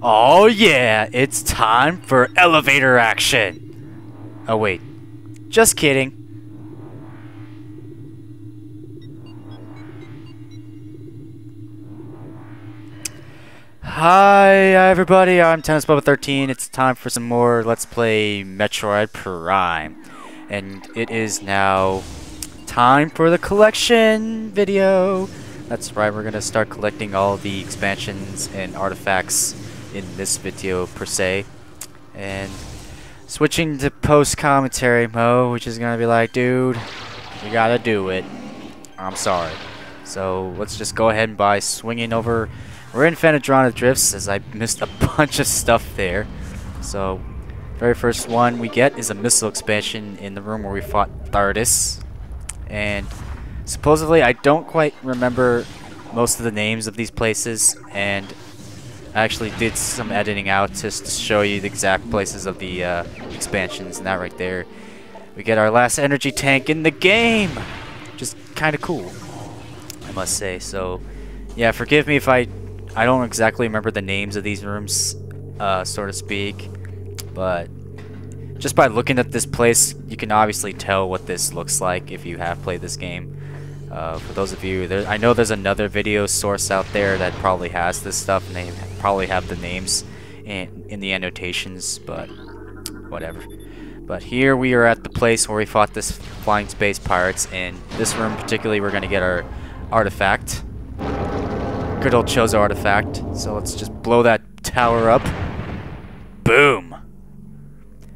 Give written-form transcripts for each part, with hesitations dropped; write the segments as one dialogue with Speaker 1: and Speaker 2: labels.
Speaker 1: Oh yeah, it's time for elevator action. Oh wait, just kidding. Hi everybody, I'm TennisBubba13. It's time for some more Let's Play Metroid Prime. And it is now time for the collection video. That's right, we're gonna start collecting all the expansions and artifacts in this video per se. And switching to post-commentary mode, which is gonna be like, dude, you gotta do it. I'm sorry. So let's just go ahead and by swinging over. We're in Phantom Drifts, as I missed a bunch of stuff there. So, very first one we get is a missile expansion in the room where we fought Thardis. And supposedly, I don't quite remember most of the names of these places, and I actually did some editing out just to show you the exact places of the expansions, and that right there. We get our last energy tank in the game! Just kind of cool, I must say. So, yeah, forgive me if I don't exactly remember the names of these rooms, so to speak, but just by looking at this place, you can obviously tell what this looks like if you have played this game. For those of you, I know there's another video source out there that probably has this stuff, and they probably have the names in the annotations, but whatever. But here we are at the place where we fought this flying space pirates. In this room particularly, we're going to get our artifact. Good old Chozo artifact. So let's just blow that tower up. Boom!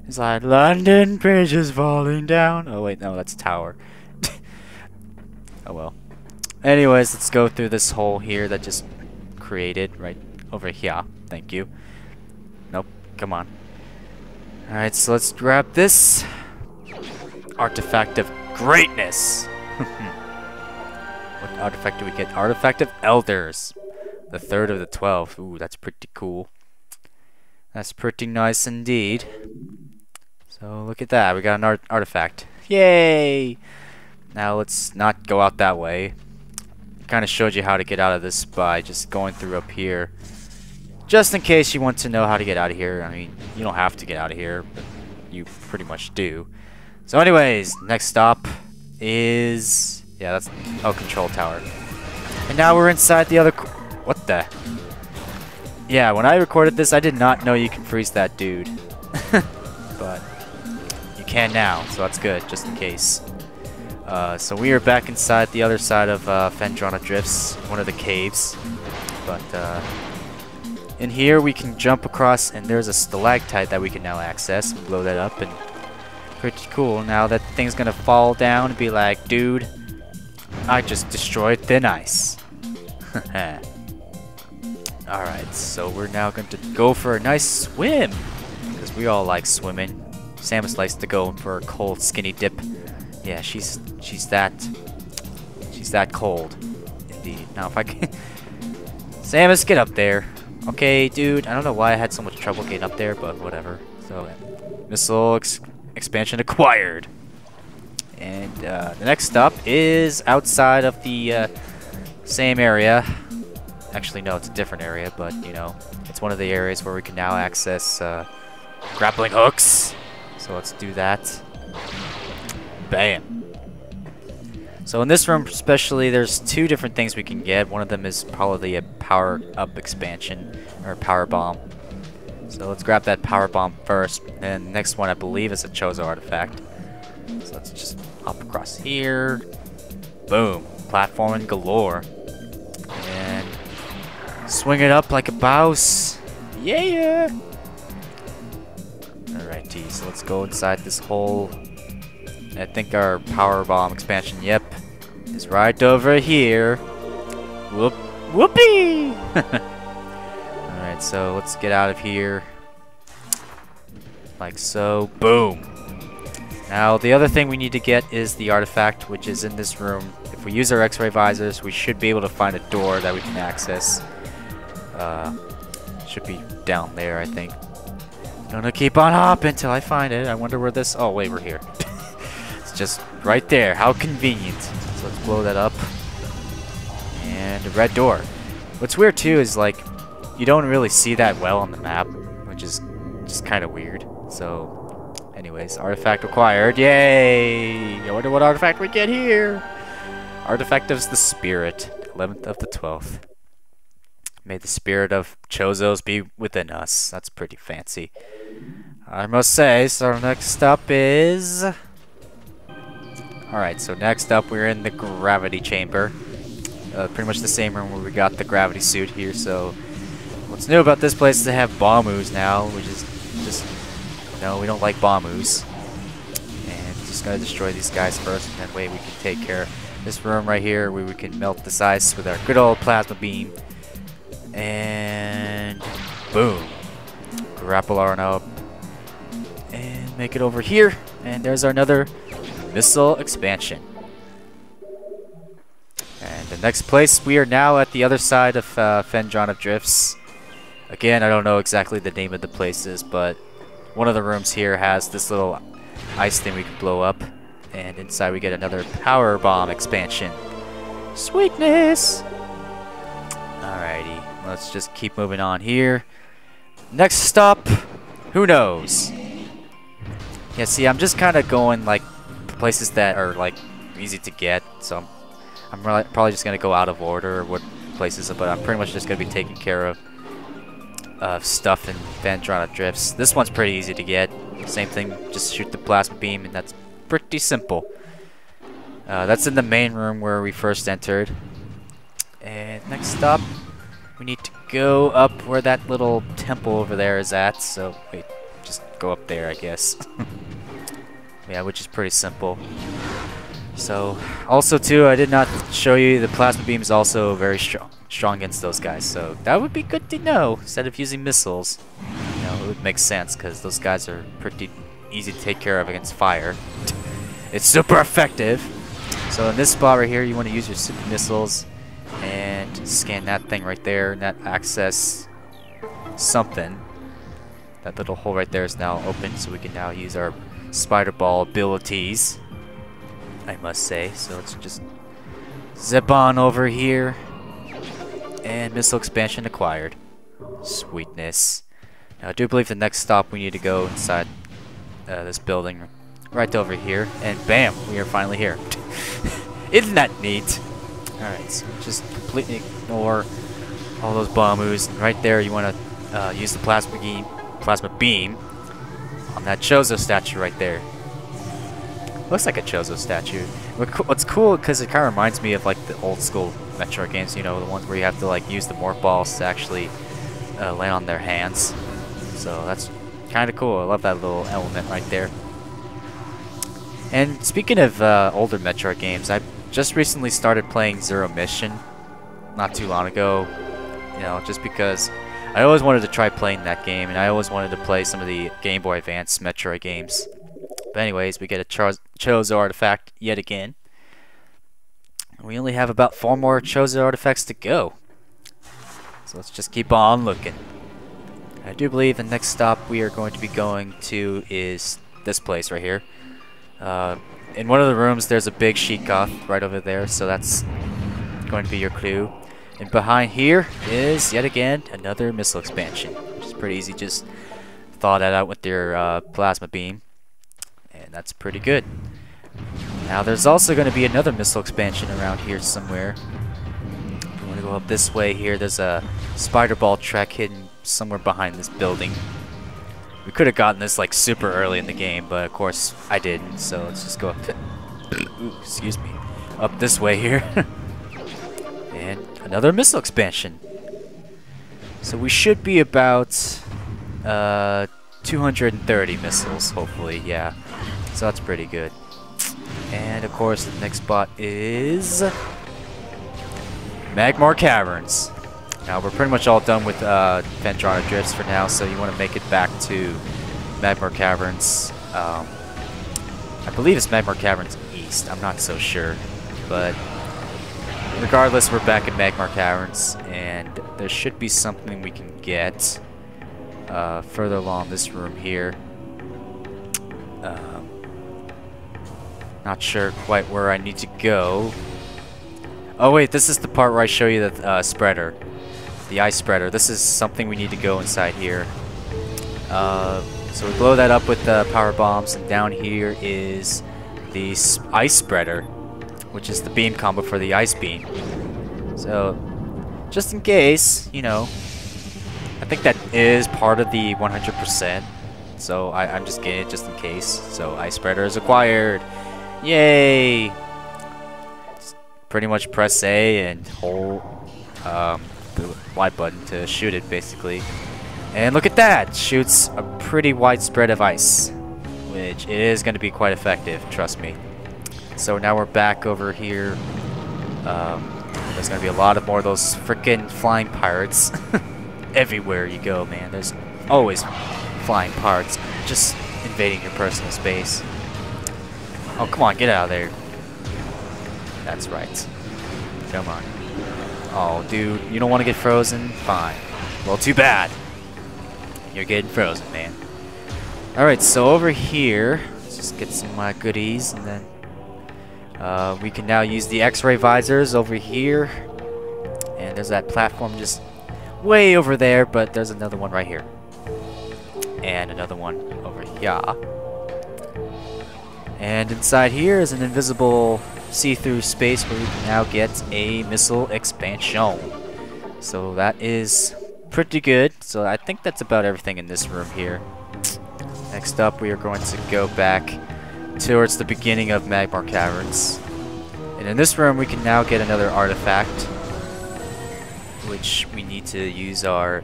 Speaker 1: It's like London Bridge is falling down. Oh wait, no, that's tower. Oh well. Anyways, let's go through this hole here that just created right over here. Thank you. Nope, come on. Alright, so let's grab this artifact of greatness. What artifact do we get? Artifact of Elders. The third of the 12. Ooh, that's pretty cool. That's pretty nice indeed. So look at that. We got an artifact. Yay! Now let's not go out that way. Kind of showed you how to get out of this by just going through up here. Just in case you want to know how to get out of here. I mean, you don't have to get out of here, but you pretty much do. So anyways, next stop is... yeah, that's... oh, control tower. And now we're inside the other... what the... yeah, when I recorded this, I did not know you can freeze that dude. But you can now, so that's good, just in case. So we are back inside the other side of Phantom Drifts, one of the caves. But in here we can jump across, and there's a stalactite that we can now access and blow that up, and pretty cool. Now that thing's gonna fall down and be like, dude, I just destroyed thin ice. Alright, so we're now going to go for a nice swim, because we all like swimming. Samus likes to go for a cold skinny dip. Yeah, she's that cold indeed. Now if I can Samus, get up there. Okay, dude, I don't know why I had so much trouble getting up there, but whatever. So missile expansion acquired. And the next stop is outside of the same area. Actually, no, it's a different area, but, you know, it's one of the areas where we can now access grappling hooks. So let's do that. Bam. So in this room especially, there's two different things we can get. One of them is probably a power-up expansion, or power bomb. So let's grab that power bomb first. And the next one, I believe, is a Chozo artifact. So let's just hop across here. Boom. Platforming galore. And swing it up like a bouse. Yeah! Alrighty, so let's go inside this hole. I think our power bomb expansion, yep, is right over here. Whoopee! Alright, so let's get out of here. Like so. Boom! Now, the other thing we need to get is the artifact, which is in this room. If we use our X-ray visors, we should be able to find a door that we can access. Should be down there, I think. Gonna keep on hopping until I find it. I wonder where this... oh, wait, we're here. It's just right there. How convenient. So let's blow that up. And a red door. What's weird, too, is, like, you don't really see that well on the map, which is just kind of weird. So, anyways, artifact acquired. Yay! I wonder what artifact we get here. Artifact of the Spirit, 11th of the 12th. May the spirit of Chozos be within us. That's pretty fancy, I must say. So next up is... Alright, so next up we're in the gravity chamber. Pretty much the same room where we got the gravity suit here. So what's new about this place is they have bomb-oos now, which is just... No, we don't like bomb-oos. And just gotta destroy these guys first, and that way we can take care of this room right here where we can melt this ice with our good old plasma beam. And boom, grapple our up and make it over here, and there's our another missile expansion. And the next place, we are now at the other side of Fendron of Drifts. Again, I don't know exactly the name of the places, but one of the rooms here has this little ice thing we can blow up, and inside we get another power bomb expansion. Sweetness. Alrighty. Let's just keep moving on here. Next stop, who knows? Yeah, see, I'm just kind of going like places that are like easy to get, so I'm probably just gonna go out of order what places, but I'm pretty much just gonna be taking care of stuff in Fendron Drifts. This one's pretty easy to get. Same thing, just shoot the plasma beam, and that's pretty simple. That's in the main room where we first entered. And next stop, we need to go up where that little temple over there is at. So, wait, just go up there, I guess. Yeah, which is pretty simple. So, also too, I did not show you the plasma beam is also very strong against those guys. So, that would be good to know. Instead of using missiles, you know, it would make sense because those guys are pretty easy to take care of against fire. It's super effective. So, in this spot right here, you want to use your super missiles and scan that thing right there, and that access something. That little hole right there is now open, so we can now use our spider ball abilities, I must say. So let's just zip on over here, and missile expansion acquired. Sweetness. Now I do believe the next stop we need to go inside this building right over here, and bam, we are finally here. Isn't that neat? Alright, so just completely ignore all those bomb-oos, and right there you want to use the plasma beam on that Chozo statue right there. Looks like a Chozo statue. What's cool, because it kind of reminds me of like the old school Metroid games, you know, the ones where you have to like use the morph balls to actually land on their hands. So that's kind of cool. I love that little element right there. And speaking of older Metroid games, I just recently started playing Zero Mission not too long ago, you know, just because I always wanted to try playing that game, and I always wanted to play some of the Game Boy Advance Metroid games. But anyways, we get a Chozo artifact yet again. We only have about 4 more Chozo artifacts to go. So let's just keep on looking. I do believe the next stop we are going to be going to is this place right here. In one of the rooms there's a big sheet goth right over there, so that's going to be your clue. And behind here is, yet again, another missile expansion, which is pretty easy. Just thaw that out with your plasma beam, and that's pretty good. Now there's also going to be another missile expansion around here somewhere. You want to go up this way here. There's a spider ball track hidden somewhere behind this building. We could have gotten this like super early in the game, but of course I didn't. So let's just go up to ooh, excuse me, up this way here. And another missile expansion. So we should be about 230 missiles, hopefully, yeah. So that's pretty good. And of course the next spot is Magmar Caverns. Now we're pretty much all done with Fendron Drifts for now, so you want to make it back to Magmar Caverns. I believe it's Magmar Caverns East, I'm not so sure, but regardless, we're back in Magmar Caverns, and there should be something we can get further along this room here. Not sure quite where I need to go. Oh wait, this is the part where I show you the spreader. the ice spreader. This is something we need to go inside here. So we blow that up with the power bombs, and down here is the ice spreader, which is the beam combo for the ice beam. So, just in case, you know, I think that is part of the 100%. So I'm just getting it just in case. So ice spreader is acquired. Yay! Just pretty much press A and hold the Y button to shoot it, basically. And look at that! Shoots a pretty wide spread of ice, which is going to be quite effective, trust me. So now we're back over here. There's going to be a lot of more of those frickin' flying pirates. Everywhere you go, man. There's always flying pirates just invading your personal space. Oh, come on, get out of there. That's right. Come on. Oh, dude, you don't want to get frozen? Fine. Well, too bad. You're getting frozen, man. Alright, so over here, let's just get some goodies, and then we can now use the X-ray visors over here. And there's that platform just way over there, but there's another one right here. And another one over here. And inside here is an invisible see-through space where we can now get a missile expansion. So that is pretty good. So I think that's about everything in this room here. Next up, we are going to go back towards the beginning of Magmar Caverns. And in this room, we can now get another artifact, which we need to use our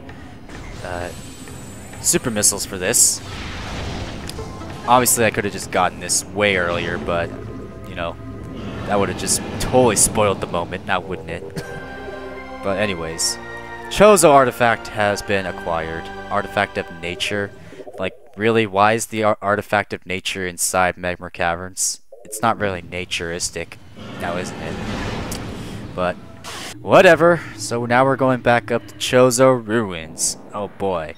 Speaker 1: super missiles for this. Obviously, I could have just gotten this way earlier, but, you know, that would have just totally spoiled the moment, now wouldn't it? But anyways, Chozo artifact has been acquired. Artifact of nature. Like, really, why is the artifact of nature inside Magmar Caverns? It's not really naturistic, now isn't it? But whatever. So now we're going back up to Chozo Ruins. Oh boy,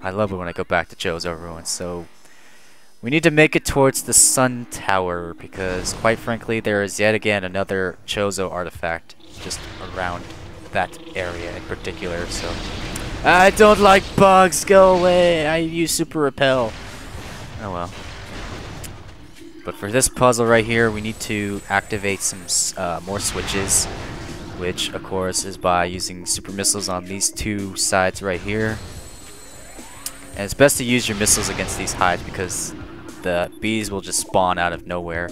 Speaker 1: I love it when I go back to Chozo Ruins. So we need to make it towards the Sun Tower, because quite frankly there is yet again another Chozo artifact just around that area in particular. So I don't like bugs, go away, I use super repel. Oh well. But for this puzzle right here, we need to activate some more switches, which of course is by using super missiles on these two sides right here. And it's best to use your missiles against these hives because the bees will just spawn out of nowhere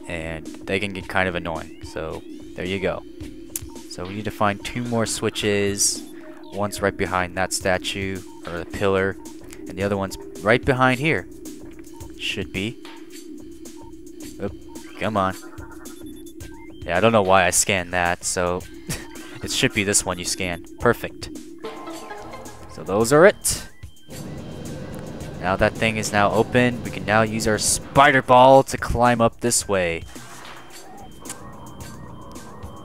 Speaker 1: and they can get kind of annoying. So there you go. So we need to find two more switches. One's right behind that statue or the pillar, and the other one's right behind here. Should be. Oop, come on. Yeah, I don't know why I scanned that, so it should be this one you scanned. Perfect. So those are it. Now that thing is now open, we can now use our spider ball to climb up this way.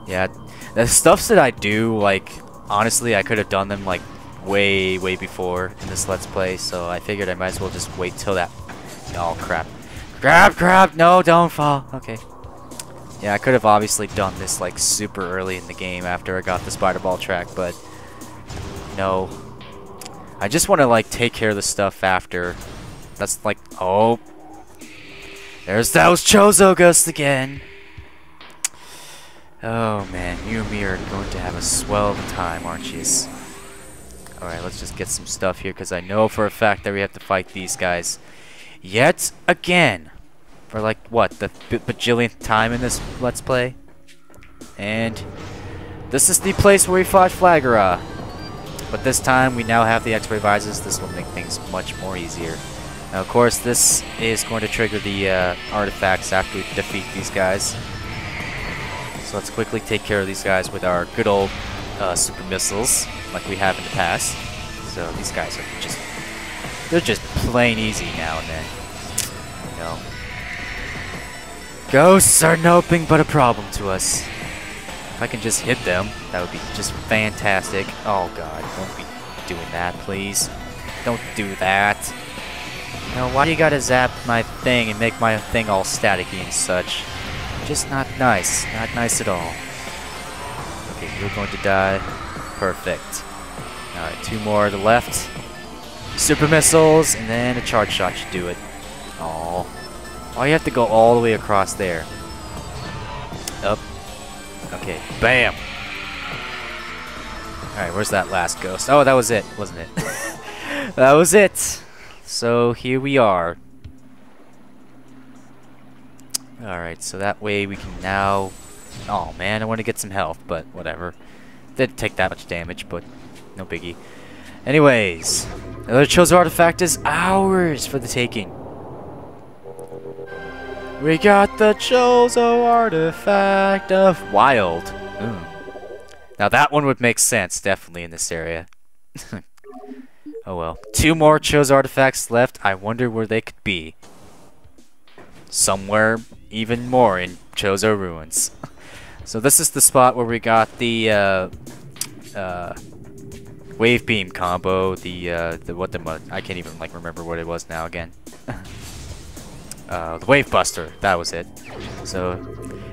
Speaker 1: Yeah, the stuffs that I do, like, honestly, I could have done them, like, way before in this Let's Play, so I figured I might as well just wait till that... Oh, crap. Crap! No, don't fall! Okay. Yeah, I could have obviously done this, like, super early in the game after I got the spider ball track, but... No. I just want to, like, take care of the stuff after. That's, like... Oh! There's those Chozo ghosts again! Oh man, you and me are going to have a swell of a time, aren't you? Alright, let's just get some stuff here, because I know for a fact that we have to fight these guys yet again. For like, what, the bajillionth time in this Let's Play? And this is the place where we fought Flagora. But this time, we now have the X-ray visors. This will make things much more easier. Now, of course, this is going to trigger the artifacts after we defeat these guys. So let's quickly take care of these guys with our good old super missiles, like we have in the past. So these guys are just, they're just plain easy now and then. You know. Ghosts are nothing but a problem to us. If I can just hit them, that would be just fantastic. Oh god, don't be doing that, please. Don't do that. No, why do you gotta zap my thing and make my thing all staticky and such? Just not nice. Not nice at all. Okay, you're going to die. Perfect. Alright, 2 more to the left. Super missiles, and then a charge shot should do it. Oh, why you have to go all the way across there? Up. Okay, bam! Alright, where's that last ghost? Oh, that was it, wasn't it? That was it! So, here we are. Alright, so that way we can now... Oh man, I want to get some health, but whatever. Didn't take that much damage, but no biggie. Anyways, another Chozo artifact is ours for the taking. We got the Chozo artifact of Wild. Ooh. Now that one would make sense, definitely, in this area. Oh well. 2 more Chozo artifacts left. I wonder where they could be. Somewhere even more in Chozo ruins. So this is the spot where we got the wave beam combo. I can't even like remember what it was now again. The wave buster. That was it. So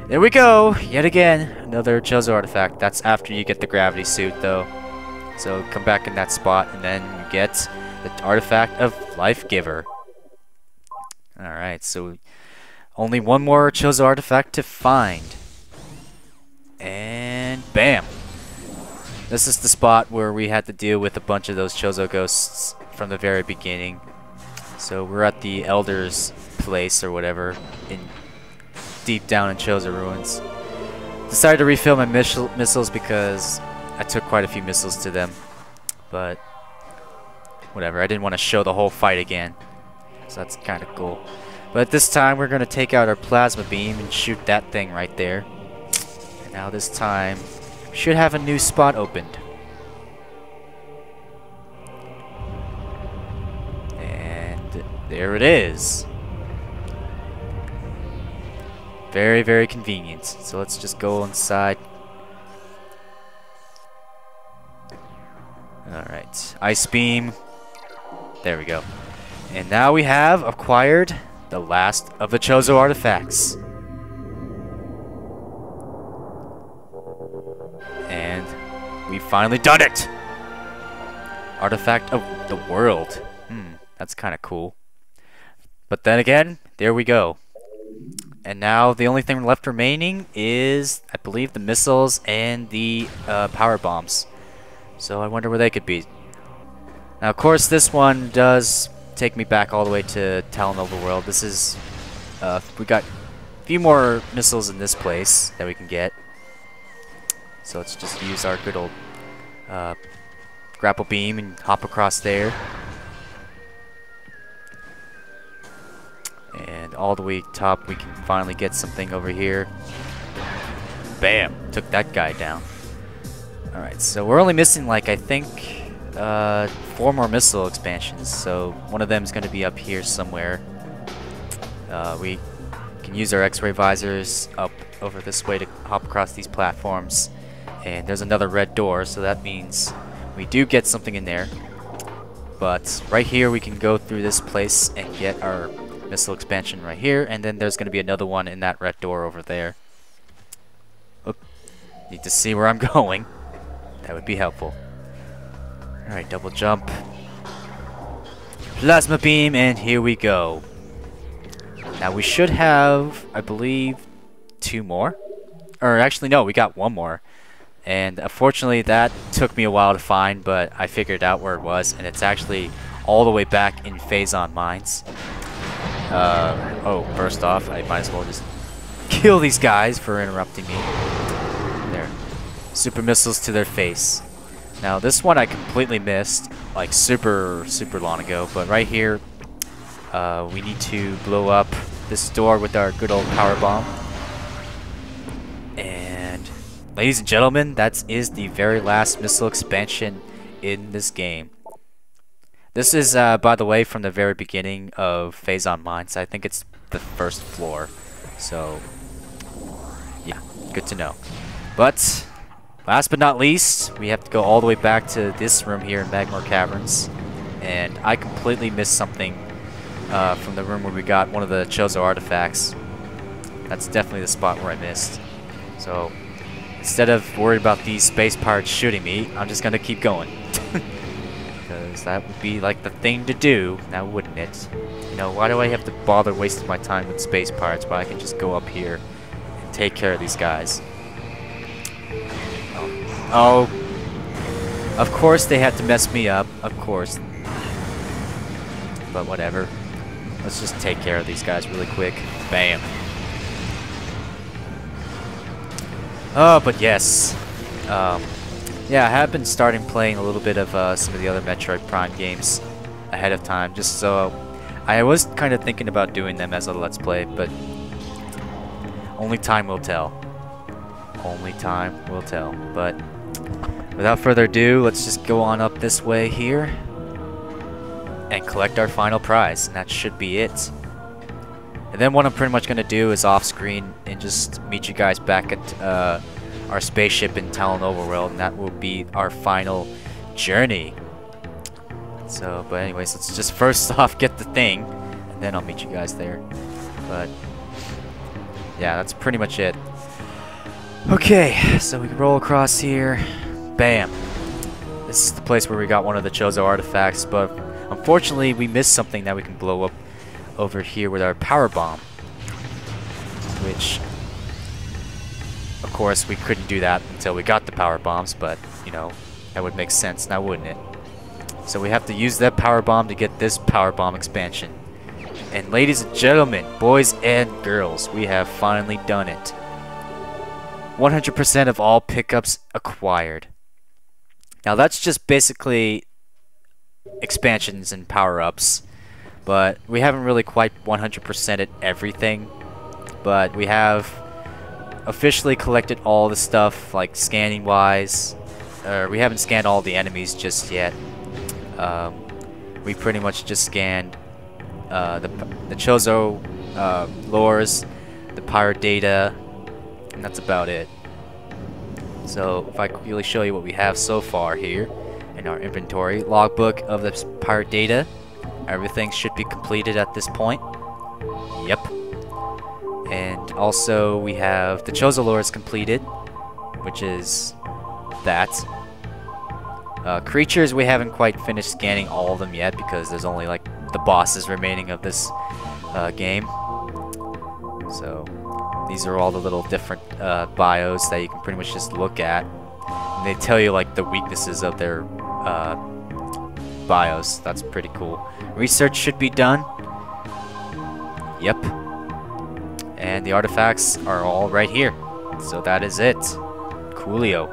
Speaker 1: there we go. Yet again, another Chozo artifact. That's after you get the gravity suit, though. So come back in that spot, and then you get the artifact of Life Giver. All right. So only 1 more Chozo artifact to find. And bam! This is the spot where we had to deal with a bunch of those Chozo ghosts from the very beginning. So we're at the Elder's place or whatever, in deep down in Chozo ruins. Decided to refill my missiles because I took quite a few missiles to them. But whatever, I didn't want to show the whole fight again. So that's kind of cool. But this time we're going to take out our plasma beam and shoot that thing right there. And now this time we should have a new spot opened. And there it is. Very, very convenient. So let's just go inside. Alright, Ice Beam. There we go. And now we have acquired the last of the Chozo artifacts. And we've finally done it! Artifact of the world. That's kind of cool. But then again, there we go. And now the only thing left remaining is, I believe, the missiles and the power bombs. So I wonder where they could be. Now, of course, this one does take me back all the way to Talonova World. This is, we got a few more missiles in this place that we can get. So let's just use our good old grapple beam and hop across there. And all the way top, we can finally get something over here. Bam! Took that guy down. Alright, so we're only missing, like, I think, 4 more missile expansions. So one of them is going to be up here somewhere. We can use our X-ray visors up over this way to hop across these platforms. And there's another red door, so that means we do get something in there. But right here, we can go through this place and get our missile expansion right here, and then there's going to be another one in that red door over there. Oop. Need to see where I'm going. That would be helpful. Alright, double jump. Plasma beam, and here we go. Now we should have, I believe, 2 more. Or actually, no, we got 1 more. And unfortunately, that took me a while to find, but I figured out where it was, and it's actually all the way back in Phazon Mines. Oh, first off, I might as well just kill these guys for interrupting me. There. Super missiles to their face. Now, this one I completely missed, like super long ago, but right here, we need to blow up this door with our good old power bomb. And, ladies and gentlemen, that is the very last missile expansion in this game. This is, by the way, from the very beginning of Phazon Mines. I think it's the first floor. So, yeah, good to know. But, last but not least, we have to go all the way back to this room here in Magmar Caverns. And I completely missed something from the room where we got one of the Chozo artifacts. That's definitely the spot where I missed. So, instead of worried about these space pirates shooting me, I'm just going to keep going. Because that would be like the thing to do, now wouldn't it? You know, why do I have to bother wasting my time with space pirates when I can just go up here and take care of these guys? Oh, of course they had to mess me up, of course. But whatever. Let's just take care of these guys really quick. Bam. Oh, but yes. Yeah, I have been starting playing a little bit of some of the other Metroid Prime games ahead of time, just so I was kind of thinking about doing them as a Let's Play, but only time will tell. Only time will tell. But without further ado, let's just go on up this way here and collect our final prize, and that should be it. And then what I'm pretty much going to do is off screen and just meet you guys back at our spaceship in Talon Overworld, and that will be our final journey. So, but anyways, let's just first off get the thing, and then I'll meet you guys there. But yeah, that's pretty much it. Okay, so we can roll across here. Bam. This is the place where we got one of the Chozo artifacts, but unfortunately we missed something that we can blow up over here with our power bomb, which of course we couldn't do that until we got the power bombs, but you know, that would make sense now, wouldn't it? So we have to use that power bomb to get this power bomb expansion. And ladies and gentlemen, boys and girls, we have finally done it. 100% of all pickups acquired. Now that's just basically expansions and power-ups, but we haven't really quite 100%ed everything. But we have officially collected all the stuff, like scanning wise. We haven't scanned all the enemies just yet. We pretty much just scanned the Chozo lores, the pirate data, and that's about it. So if I quickly show you what we have so far here in our inventory, logbook of the pirate data, everything should be completed at this point. Yep. And also we have the Chozo lores completed, which is that. Creatures, we haven't quite finished scanning all of them yet because there's only like the bosses remaining of this game. So these are all the little different bios that you can pretty much just look at, and they tell you like the weaknesses of their bios. That's pretty cool. Research should be done. Yep. And the artifacts are all right here. So that is it. Coolio.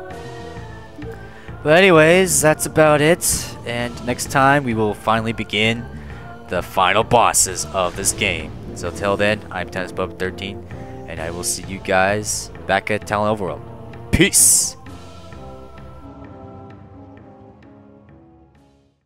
Speaker 1: But anyways, that's about it. And next time we will finally begin the final bosses of this game. So till then, I'm TennisBub13, and I will see you guys back at Talon Overworld. Peace!